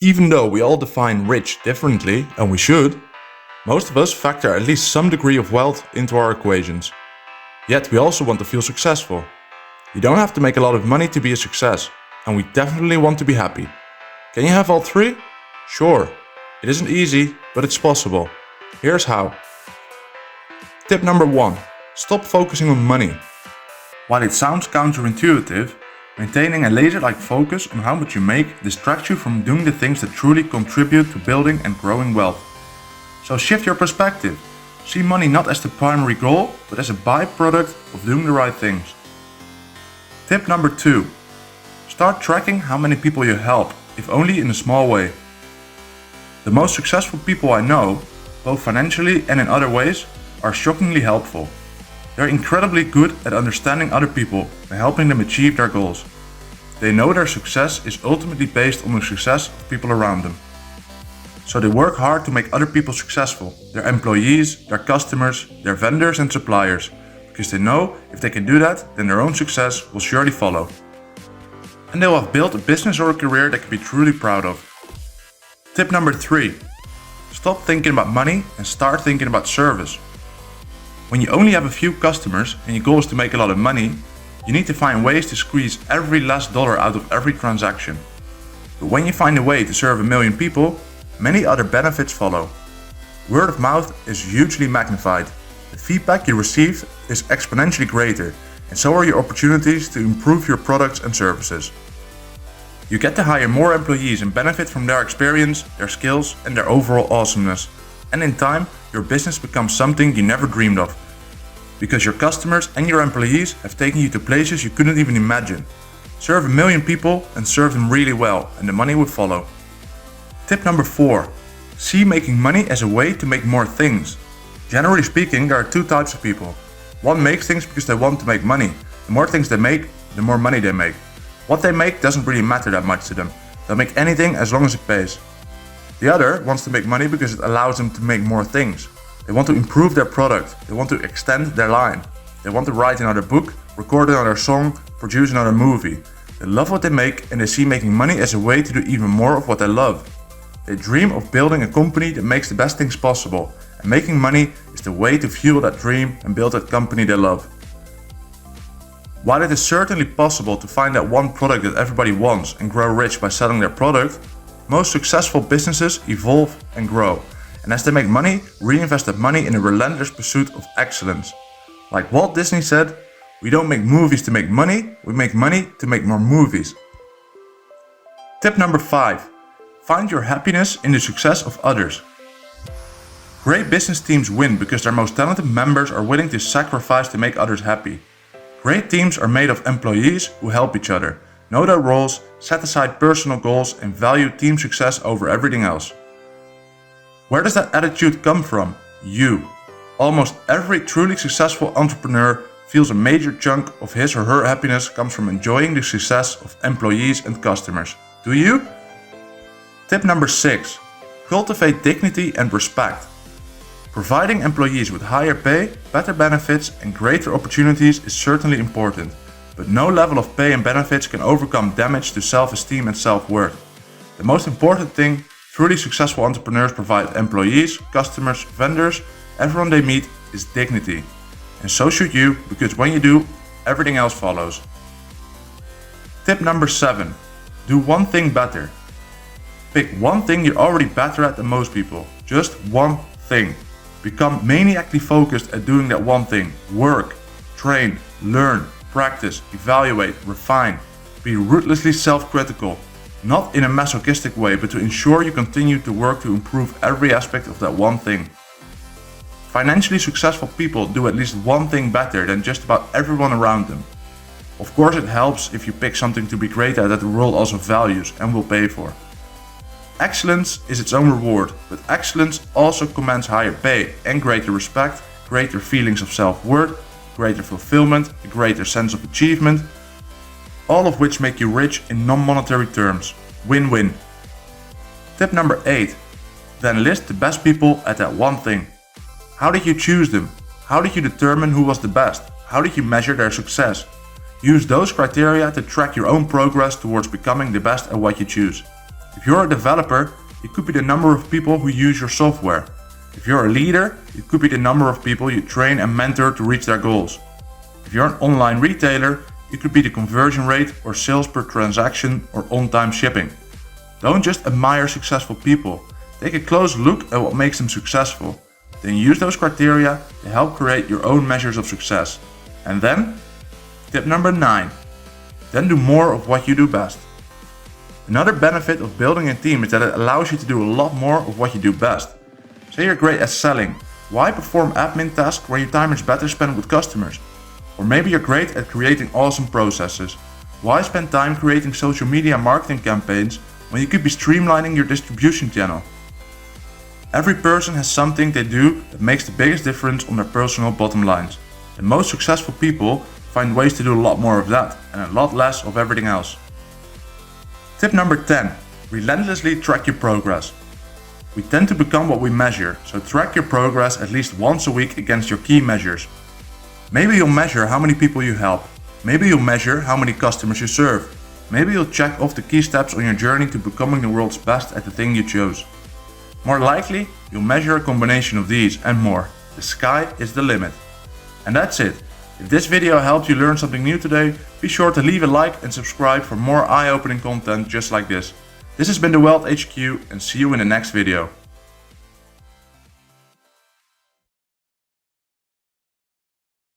Even though we all define rich differently, and we should, most of us factor at least some degree of wealth into our equations. Yet we also want to feel successful. You don't have to make a lot of money to be a success, and we definitely want to be happy. Can you have all three? Sure. It isn't easy, but it's possible. Here's how. Tip number 1. Stop focusing on money. While it sounds counterintuitive, maintaining a laser-like focus on how much you make distracts you from doing the things that truly contribute to building and growing wealth. So shift your perspective. See money not as the primary goal, but as a byproduct of doing the right things. Tip number 2. Start tracking how many people you help, if only in a small way. The most successful people I know, both financially and in other ways, are shockingly helpful. They're incredibly good at understanding other people and helping them achieve their goals. They know their success is ultimately based on the success of people around them. So they work hard to make other people successful, their employees, their customers, their vendors and suppliers, because they know if they can do that, then their own success will surely follow. And they'll have built a business or a career they can be truly proud of. Tip number 3. Stop thinking about money and start thinking about service. When you only have a few customers and your goal is to make a lot of money, you need to find ways to squeeze every last dollar out of every transaction. But when you find a way to serve 1 million people, many other benefits follow. Word of mouth is hugely magnified. The feedback you receive is exponentially greater, and so are your opportunities to improve your products and services. You get to hire more employees and benefit from their experience, their skills, and their overall awesomeness. And in time, your business becomes something you never dreamed of. Because your customers and your employees have taken you to places you couldn't even imagine. Serve 1 million people and serve them really well, and the money will follow. Tip number 4. See making money as a way to make more things. Generally speaking, there are 2 types of people. One makes things because they want to make money. The more things they make, the more money they make. What they make doesn't really matter that much to them. They'll make anything as long as it pays. The other wants to make money because it allows them to make more things. They want to improve their product. They want to extend their line. They want to write another book, record another song, produce another movie. They love what they make and they see making money as a way to do even more of what they love. They dream of building a company that makes the best things possible, and making money is the way to fuel that dream and build that company they love. While it is certainly possible to find that one product that everybody wants and grow rich by selling their product, most successful businesses evolve and grow, and as they make money, reinvest that money in a relentless pursuit of excellence. Like Walt Disney said, we don't make movies to make money, we make money to make more movies. Tip number 5. Find your happiness in the success of others. Great business teams win because their most talented members are willing to sacrifice to make others happy. Great teams are made of employees who help each other, know their roles, set aside personal goals, and value team success over everything else. Where does that attitude come from? You. Almost every truly successful entrepreneur feels a major chunk of his or her happiness comes from enjoying the success of employees and customers. Do you? Tip number 6. Cultivate dignity and respect. Providing employees with higher pay, better benefits, and greater opportunities is certainly important, but no level of pay and benefits can overcome damage to self-esteem and self-worth. The most important thing truly successful entrepreneurs provide employees, customers, vendors, everyone they meet is dignity. And so should you, because when you do, everything else follows. Tip number 7. Do one thing better. Pick one thing you're already better at than most people. Just one thing. Become maniacally focused at doing that one thing. Work, train, learn, practice, evaluate, refine. Be ruthlessly self-critical. Not in a masochistic way, but to ensure you continue to work to improve every aspect of that one thing. Financially successful people do at least one thing better than just about everyone around them. Of course, it helps if you pick something to be great at that the world also values and will pay for. Excellence is its own reward, but excellence also commands higher pay and greater respect, greater feelings of self-worth, greater fulfillment, a greater sense of achievement, all of which make you rich in non-monetary terms. Win-win. Tip number 8. Then list the best people at that one thing. How did you choose them? How did you determine who was the best? How did you measure their success? Use those criteria to track your own progress towards becoming the best at what you choose. If you're a developer, it could be the number of people who use your software. If you're a leader, it could be the number of people you train and mentor to reach their goals. If you're an online retailer, it could be the conversion rate or sales per transaction or on-time shipping. Don't just admire successful people. Take a close look at what makes them successful. Then use those criteria to help create your own measures of success. And then, tip number 9. Then do more of what you do best. Another benefit of building a team is that it allows you to do a lot more of what you do best. Say you're great at selling. Why perform admin tasks when your time is better spent with customers? Or maybe you're great at creating awesome processes. Why spend time creating social media marketing campaigns when you could be streamlining your distribution channel? Every person has something they do that makes the biggest difference on their personal bottom lines. The most successful people find ways to do a lot more of that and a lot less of everything else. Tip number 10. Relentlessly track your progress. We tend to become what we measure, so track your progress at least once a week against your key measures. Maybe you'll measure how many people you help. Maybe you'll measure how many customers you serve. Maybe you'll check off the key steps on your journey to becoming the world's best at the thing you chose. More likely, you'll measure a combination of these and more. The sky is the limit. And that's it. If this video helped you learn something new today, be sure to leave a like and subscribe for more eye-opening content just like this. This has been the Wealth HQ and see you in the next video.